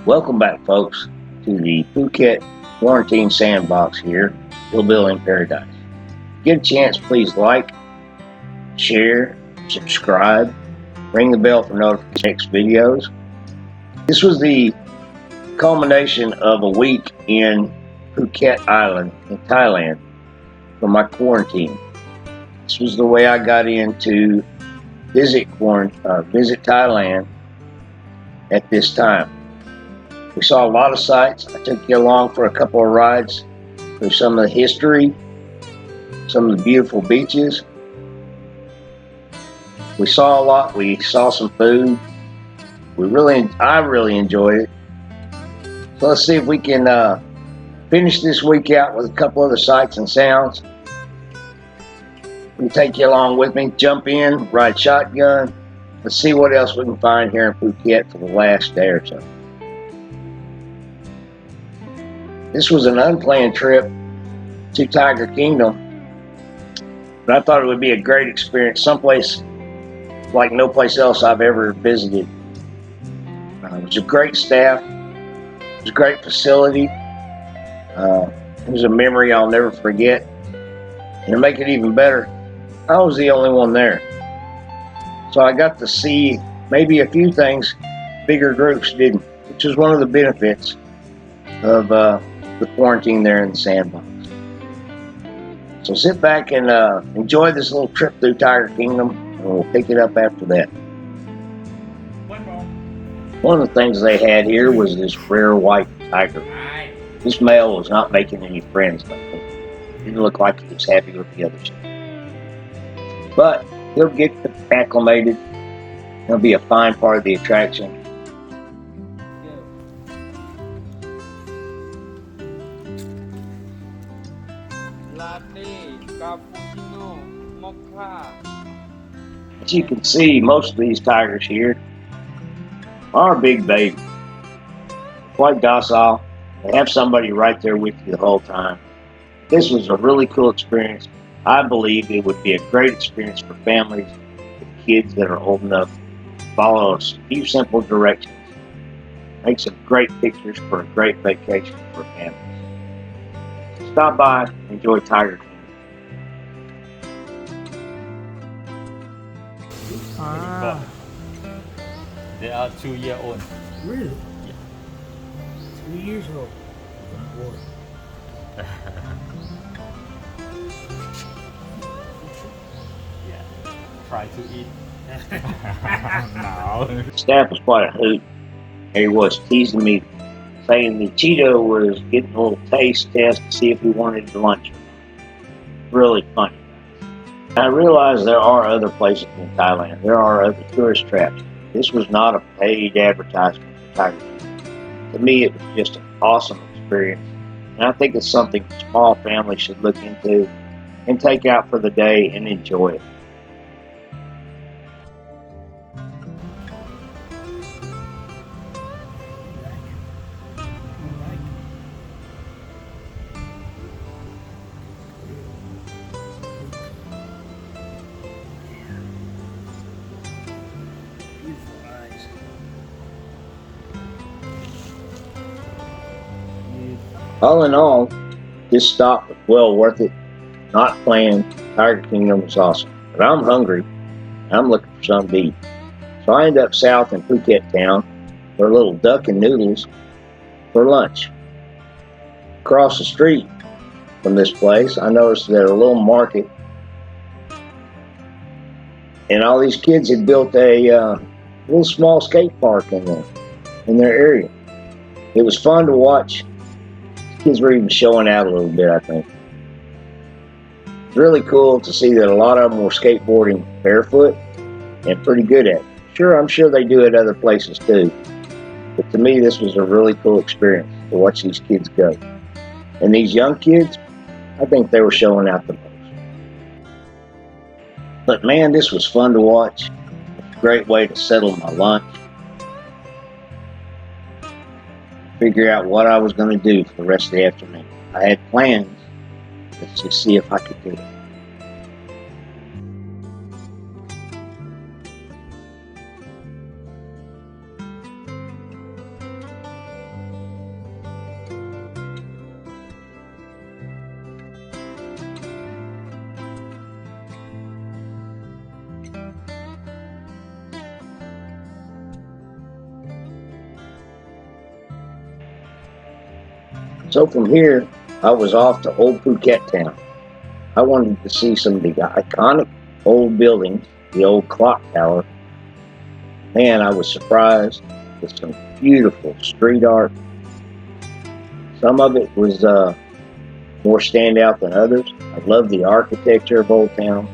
Welcome back, folks, to the Phuket Quarantine Sandbox here, Hillbilly in Paradise. Get a chance, please like, share, subscribe, ring the bell for notifications of next videos. This was the culmination of a week in Phuket Island in Thailand for my quarantine. This was the way I got in to visit Thailand at this time. We saw a lot of sights. I took you along for a couple of rides through some of the history, some of the beautiful beaches. We saw a lot. We saw some food. I really enjoyed it. So let's see if we can finish this week out with a couple other sights and sounds. We can take you along with me, jump in, ride shotgun. Let's see what else we can find here in Phuket for the last day or so. This was an unplanned trip to Tiger Kingdom, but I thought it would be a great experience, someplace like no place else I've ever visited. It was a great staff, it was a great facility. It was a memory I'll never forget. And to make it even better, I was the only one there. So I got to see maybe a few things bigger groups didn't, which is one of the benefits of the quarantine there in the Sandbox. So sit back and enjoy this little trip through Tiger Kingdom, and we'll pick it up after that. One of the things they had here was this rare white tiger. This male was not making any friends, though. Didn't look like he was happy with the others. But he'll get acclimated. He'll be a fine part of the attraction. Latte, cappuccino, mocha. As you can see, most of these tigers here are big babies. Quite docile. They have somebody right there with you the whole time. This was a really cool experience. I believe it would be a great experience for families with kids that are old enough to follow a few simple directions. Make some great pictures for a great vacation for families. Stop by, enjoy Tiger King. Ah, They are 2 year old. really? Yeah. 2 years old. Boy. Yeah. Try to eat. No. Staff was quite a hoot. He was teasing me, saying the Cheeto was getting a little taste test to see if we wanted lunch. Really funny. I realize there are other places in Thailand. There are other tourist traps. This was not a paid advertisement for Tiger King. To me, it was just an awesome experience. And I think it's something small families should look into and take out for the day and enjoy it. Beautiful eyes. All in all, this stop was well worth it. Not planned. Tiger Kingdom was awesome. But I'm hungry. I'm looking for something to eat. So I end up south in Phuket town for a little duck and noodles for lunch. Across the street from this place, I noticed that a little market, and all these kids had built a little small skate park in their area. It was fun to watch. Kids were even showing out a little bit, I think. It's really cool to see that a lot of them were skateboarding barefoot and pretty good at it. Sure, I'm sure they do it other places too. But to me, this was a really cool experience to watch these kids go. And these young kids, I think they were showing out the most. But man, this was fun to watch. It's a great way to settle my lunch. Figure out what I was going to do for the rest of the afternoon. I had plans. Let's just see if I could do it. So from here, I was off to old Phuket town. I wanted to see some of the iconic old buildings, the old clock tower. Man, I was surprised with some beautiful street art. Some of it was more standout than others. I loved the architecture of Old Town.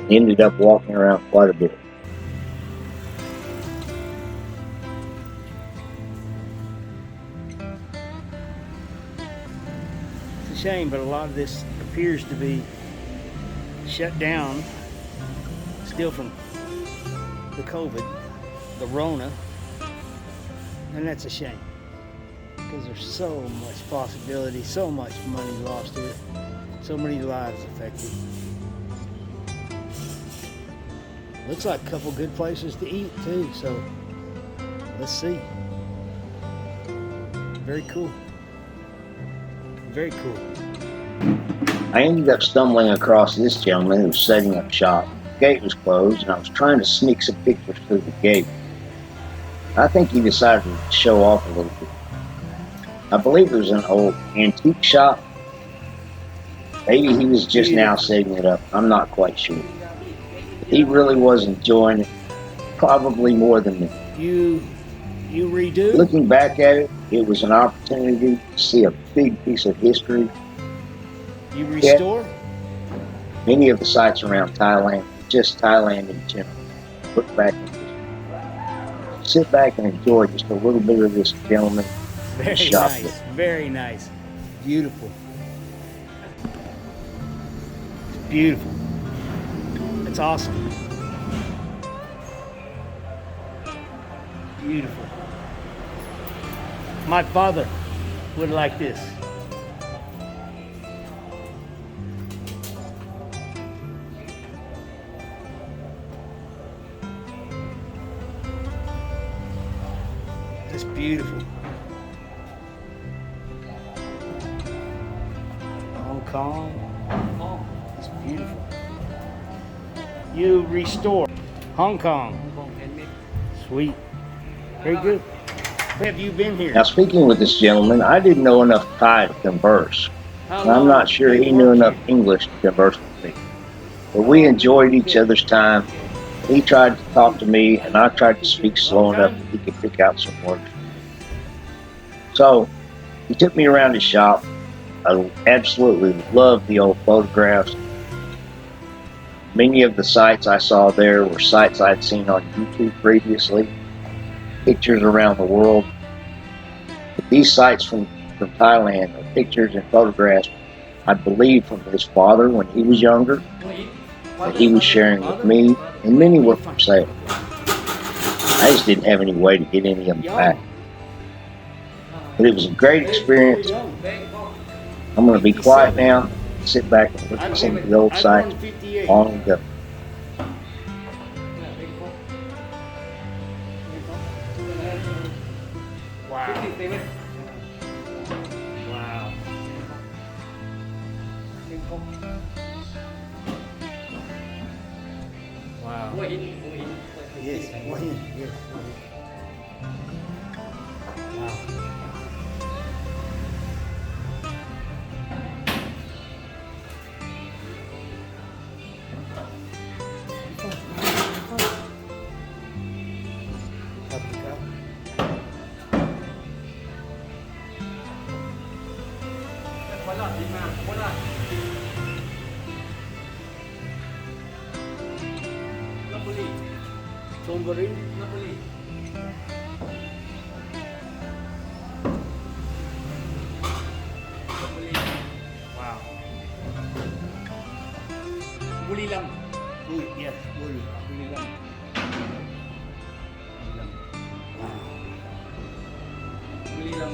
Ended up walking around quite a bit. It's a shame, but a lot of this appears to be shut down still from the COVID, the Rona, and that's a shame because there's so much possibility, so much money lost to it, so many lives affected. Looks like a couple good places to eat too, so let's see. Very cool. Very cool. I ended up stumbling across this gentleman who was setting up shop. The gate was closed, and I was trying to sneak some pictures through the gate. I think he decided to show off a little bit. I believe it was an old antique shop. Maybe he was just now setting it up. I'm not quite sure. But he really was enjoying it, probably more than me. You redo? Looking back at it, it was an opportunity to see a big piece of history. You restore? Many of the sites around Thailand, just Thailand in general. Look back and just sit back and enjoy just a little bit of this gentleman. Very shop nice. it. Very nice. Beautiful. It's beautiful. It's awesome. Beautiful. My father would like this. It's beautiful. Hong Kong. Oh, it's beautiful. You restore Hong Kong. Sweet. Very good. Where have you been here? Now, speaking with this gentleman, I didn't know enough Thai to converse. And I'm not sure he knew enough English to converse with me. But we enjoyed each other's time. He tried to talk to me, and I tried to speak slow enough that he could pick out some words. So, he took me around his shop. I absolutely loved the old photographs. Many of the sites I saw there were sites I'd seen on YouTube previously, pictures around the world. But these sites from Thailand are pictures and photographs, I believe, from his father when he was younger, that he was sharing with me, and many were for sale. I just didn't have any way to get any of them back. But it was a great experience. I'm going to be quiet now, sit back and look at some of the old sites long ago. Wow. Wow. Wow. Yes, yes. Wow. Chonburi? Wow. Bulilang. Yes, Buri. Bulilang. Bulilang.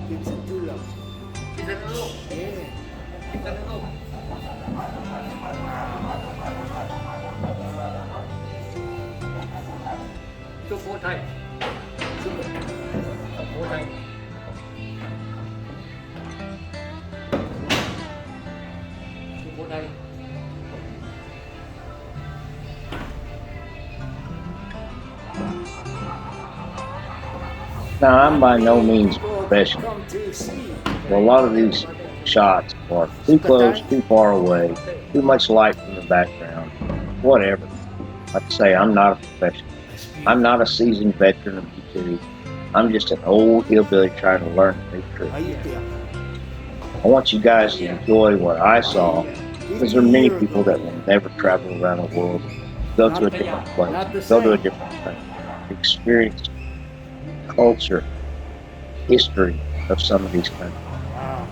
It's a tulang. Kita dulu. Yeah. Kita dulu. Itu phố Thai. Phố Thai. Itu phố Thai. Now, I'm Not by no many means a people professional. come to see. So a lot of these shots are too close, Sukatay? too far away, too much light from the background, whatever. Like I say, I'm not a professional. That's I'm beautiful. not a seasoned veteran of YouTube. I'm just an old hillbilly trying to learn a new trick. How you feel? I want you guys to enjoy what I saw, because 50 there are many years people ago. that will never travel around the world, go to a Not, different place, not the go to a same. different country, experience culture, history of some of these countries. Wow.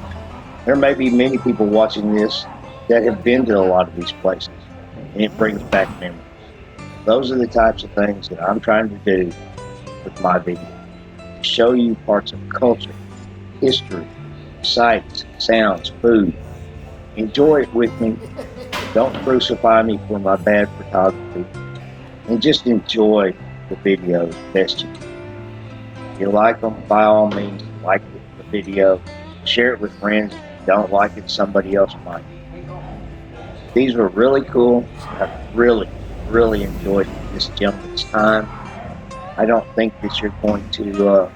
There may be many people watching this that have been to a lot of these places, and it brings back memories. Those are the types of things that I'm trying to do with my video, to show you parts of culture, history, sights, sounds, food. Enjoy it with me. Don't crucify me for my bad photography, and just enjoy the videos best you can. If you like them, by all means, like the video, share it with friends. If you don't like it, somebody else might. These were really cool. I really enjoyed this gentleman's time. I don't think that you're going to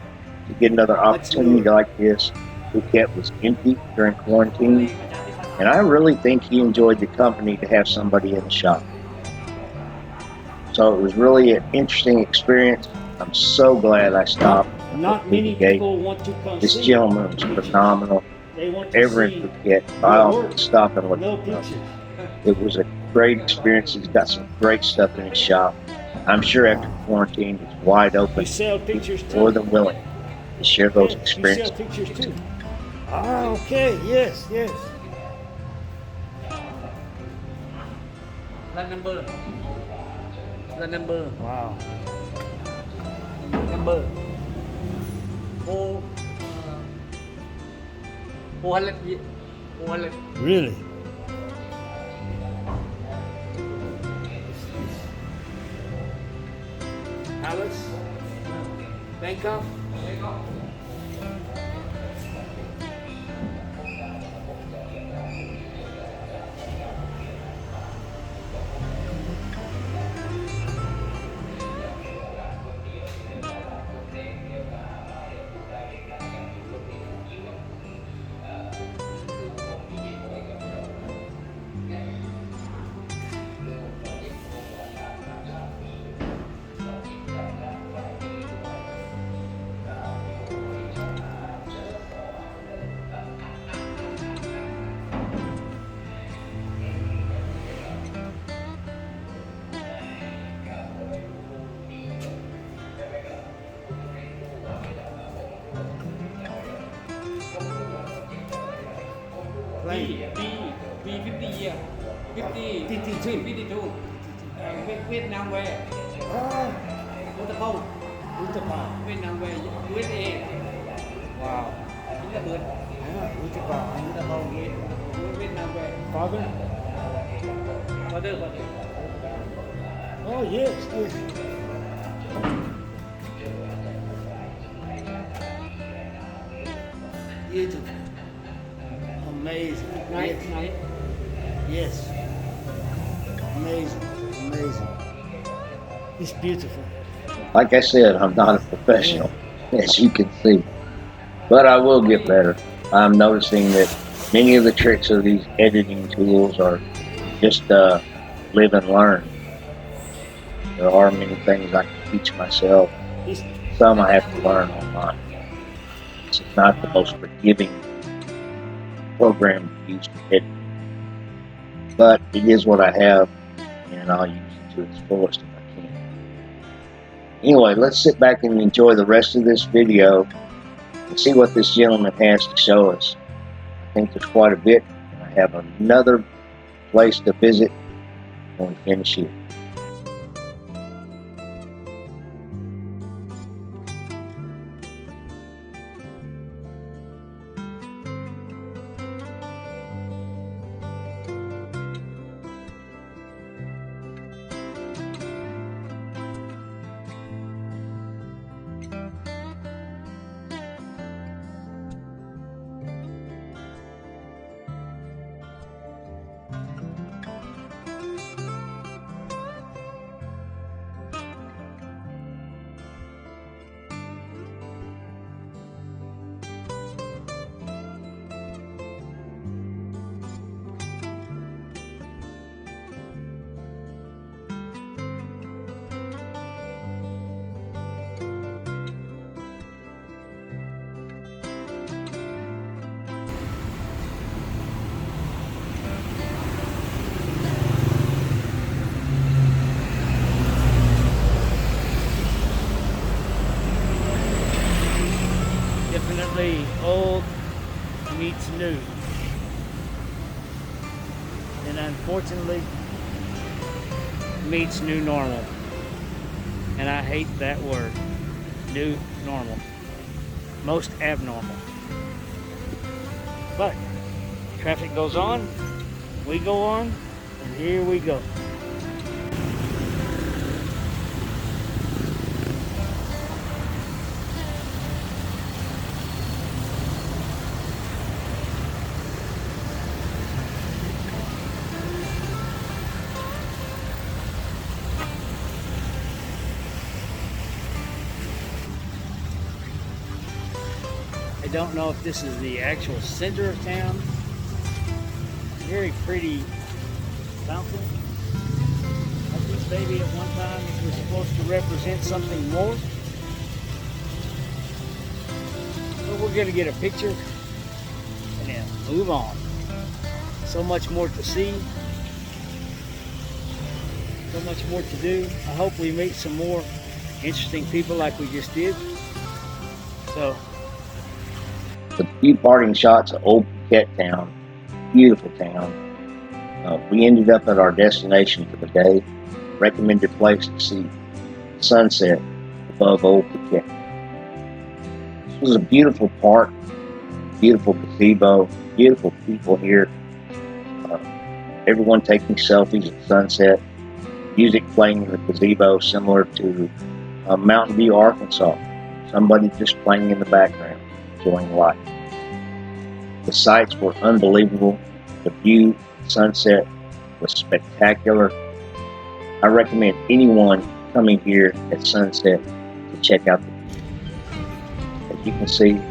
get another Much opportunity love. like this. Phuket was empty during quarantine, and I really think he enjoyed the company to have somebody in the shop. So it was really an interesting experience. I'm so glad I stopped and looked Not through the many gate. people want to come This see gentleman was pictures. phenomenal. They want to Ever in see Phuket, by your all work, means, stop and look no him up. pictures. It was a great experience. He's got some great stuff in his shop. I'm sure after quarantine, he's wide You open. sell He's pictures more too? than willing to share those Yes, you sell experiences. pictures too. Ah, okay, yes, yes. Là number. Là number. Wow. Number. Four. 400. 400. Really? Alice? Bangkok? Plane. B 50 year. 50. 52. 52. Vietnam where? Ah, Waterfall. Utapao. Vietnam where? USA. Wow. Chính là vườn. Yeah, Utapao. Waterfall. Vietnam where? Father? Father. Oh, yes, yes. Beautiful. Amazing. Night. Yes. Night. Yes. Amazing. Amazing. It's beautiful. Like I said, I'm not a professional, as you can see, but I will get better. I'm noticing that many of the tricks of these editing tools are just live and learn. There are many things I can teach myself. It's Some I have to learn online. This is not the most forgiving program to use for editing, but it is what I have, and I'll use it to its fullest if I can. Anyway, let's sit back and enjoy the rest of this video and see what this gentleman has to show us. I think there's quite a bit, and I have another place to visit when we finish here. Unfortunately, old meets new. And unfortunately, meets new normal. And I hate that word. New normal. Most abnormal. But traffic goes on, we go on, and here we go. I don't know if this is the actual center of town. Very pretty fountain. I think maybe at one time it was supposed to represent something more. But we're gonna get a picture and then move on. So much more to see. So much more to do. I hope we meet some more interesting people like we just did. So A few parting shots of old Phuket town, beautiful town. We ended up at our destination for the day. Recommended place to see sunset above old Phuket. This was a beautiful park, beautiful gazebo, beautiful people here. Everyone taking selfies at sunset. Music playing in the gazebo, similar to Mountain View, Arkansas. Somebody just playing in the background, enjoying life. The sights were unbelievable. The view, sunset was spectacular. I recommend anyone coming here at sunset to check out the view. As you can see,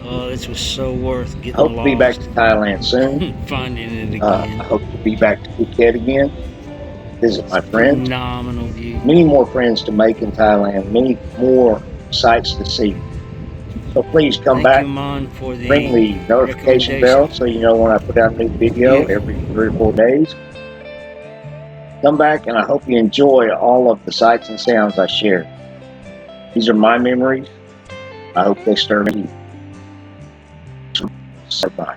oh, this was so worth I getting hope to be back lost. to Thailand soon. Finding it I again. hope to be back to Phuket again. Visit my friends. Phenomenal view. Many more friends to make in Thailand. Many more sights to see. So please come Thank back. you, Mon, for the Ring the notification bell so you know when I put out a new video every 3 or 4 days. Come back, and I hope you enjoy all of the sights and sounds I share. These are my memories. I hope they stir you. Bye.